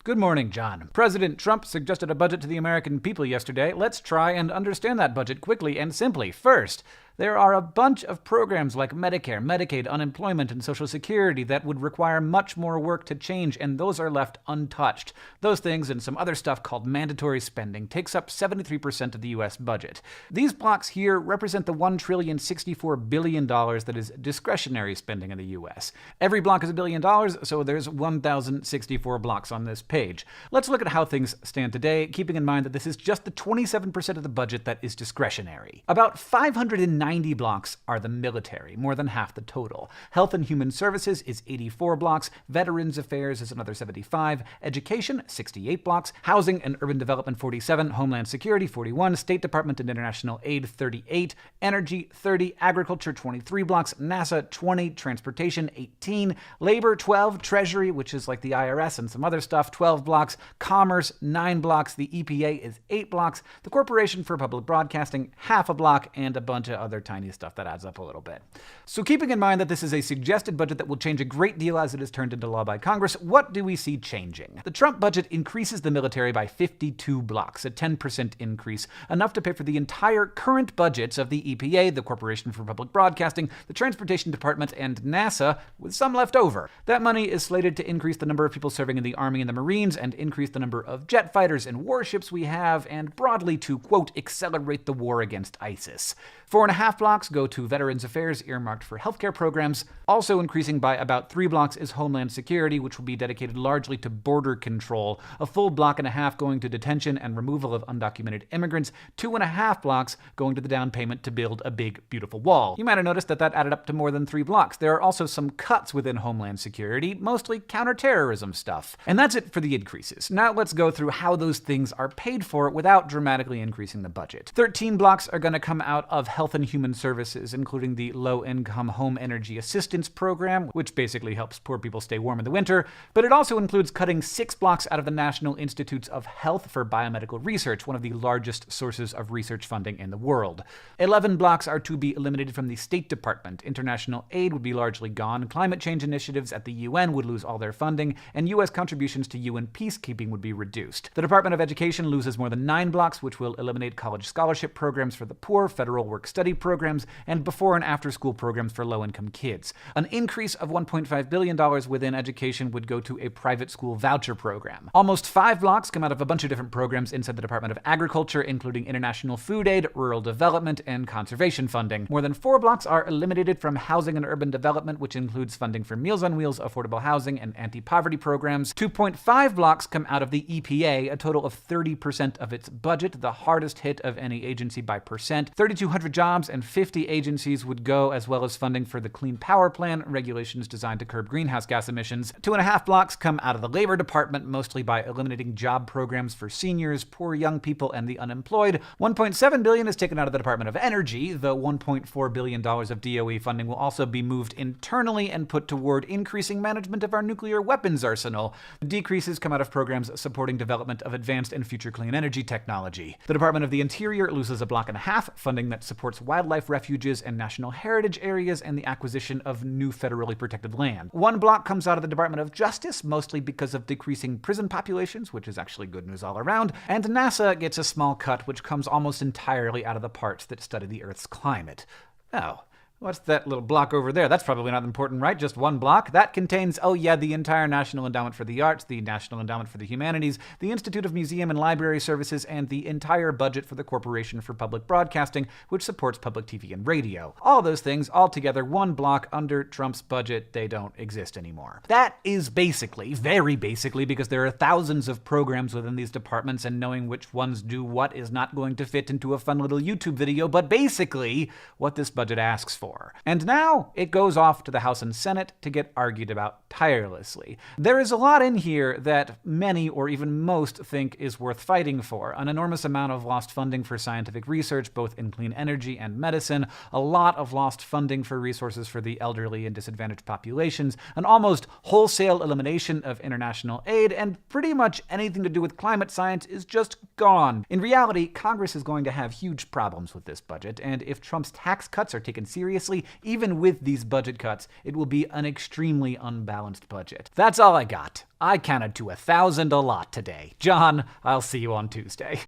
Good morning, John. President Trump suggested a budget to the American people yesterday. Let's try and understand that budget quickly and simply. First, there are a bunch of programs like Medicare, Medicaid, unemployment, and Social Security that would require much more work to change, and those are left untouched. Those things and some other stuff called mandatory spending takes up 73% of the U.S. budget. These blocks here represent the $1,064 billion that is discretionary spending in the U.S. Every block is $1 billion, so there's 1,064 blocks on this page. Let's look at how things stand today, keeping in mind that this is just the 27% of the budget that is discretionary. About 590 blocks are the military, more than half the total. Health and Human Services is 84 blocks, Veterans Affairs is another 75, Education 68 blocks, Housing and Urban Development 47, Homeland Security 41, State Department and International Aid 38, Energy 30, Agriculture 23 blocks, NASA 20, Transportation 18, Labor 12, Treasury, which is like the IRS and some other stuff, 12 blocks, Commerce 9 blocks, the EPA is 8 blocks, the Corporation for Public Broadcasting half a block, and a bunch of other tiny stuff that adds up a little bit. So keeping in mind that this is a suggested budget that will change a great deal as it is turned into law by Congress, what do we see changing? The Trump budget increases the military by 52 blocks, a 10% increase, enough to pay for the entire current budgets of the EPA, the Corporation for Public Broadcasting, the Transportation Department, and NASA, with some left over. That money is slated to increase the number of people serving in the Army and the Marines, and increase the number of jet fighters and warships we have, and broadly to, quote, accelerate the war against ISIS. 4.5 blocks go to Veterans Affairs, earmarked for healthcare programs. Also increasing by about 3 blocks is Homeland Security, which will be dedicated largely to border control. A full block and a half going to detention and removal of undocumented immigrants. 2.5 blocks going to the down payment to build a big, beautiful wall. You might have noticed that added up to more than 3 blocks. There are also some cuts within Homeland Security, mostly counterterrorism stuff. And that's it for the increases. Now let's go through how those things are paid for without dramatically increasing the budget. 13 blocks are going to come out of Health and Human Services, including the Low-Income Home Energy Assistance Program, which basically helps poor people stay warm in the winter, but it also includes cutting 6 blocks out of the National Institutes of Health for Biomedical Research, one of the largest sources of research funding in the world. 11 blocks are to be eliminated from the State Department. International aid would be largely gone, climate change initiatives at the UN would lose all their funding, and U.S. contributions to UN peacekeeping would be reduced. The Department of Education loses more than 9 blocks, which will eliminate college scholarship programs for the poor, federal work-study programs, and before and after-school programs for low-income kids. An increase of $1.5 billion within education would go to a private school voucher program. Almost 5 blocks come out of a bunch of different programs inside the Department of Agriculture, including international food aid, rural development, and conservation funding. More than 4 blocks are eliminated from housing and urban development, which includes funding for Meals on Wheels, affordable housing, and anti-poverty programs. 2.5 blocks come out of the EPA, a total of 30% of its budget, the hardest hit of any agency by percent. 3,200 jobs and 50 agencies would go, as well as funding for the Clean Power Plan, regulations designed to curb greenhouse gas emissions. 2.5 blocks come out of the Labor Department, mostly by eliminating job programs for seniors, poor young people, and the unemployed. $1.7 billion is taken out of the Department of Energy. The $1.4 billion of DOE funding will also be moved internally and put toward increasing management of our nuclear weapons arsenal. Decreases come out of programs supporting development of advanced and future clean energy technology. The Department of the Interior loses a block and a half, funding that supports wildlife refuges and national heritage areas and the acquisition of new federally protected land. 1 block comes out of the Department of Justice, mostly because of decreasing prison populations, which is actually good news all around, and NASA gets a small cut, which comes almost entirely out of the parts that study the Earth's climate. Oh. What's that little block over there? That's probably not important, right? Just 1 block? That contains, oh yeah, the entire National Endowment for the Arts, the National Endowment for the Humanities, the Institute of Museum and Library Services, and the entire budget for the Corporation for Public Broadcasting, which supports public TV and radio. All those things, all together, 1 block under Trump's budget, they don't exist anymore. That is basically, very basically, because there are thousands of programs within these departments, and knowing which ones do what is not going to fit into a fun little YouTube video, but basically what this budget asks for. And now it goes off to the House and Senate to get argued about tirelessly. There is a lot in here that many or even most think is worth fighting for. An enormous amount of lost funding for scientific research, both in clean energy and medicine, a lot of lost funding for resources for the elderly and disadvantaged populations, an almost wholesale elimination of international aid, and pretty much anything to do with climate science is just gone. In reality, Congress is going to have huge problems with this budget, and if Trump's tax cuts are taken seriously, even with these budget cuts, it will be an extremely unbalanced budget. That's all I got. I counted to 1,000 a lot today. John, I'll see you on Tuesday.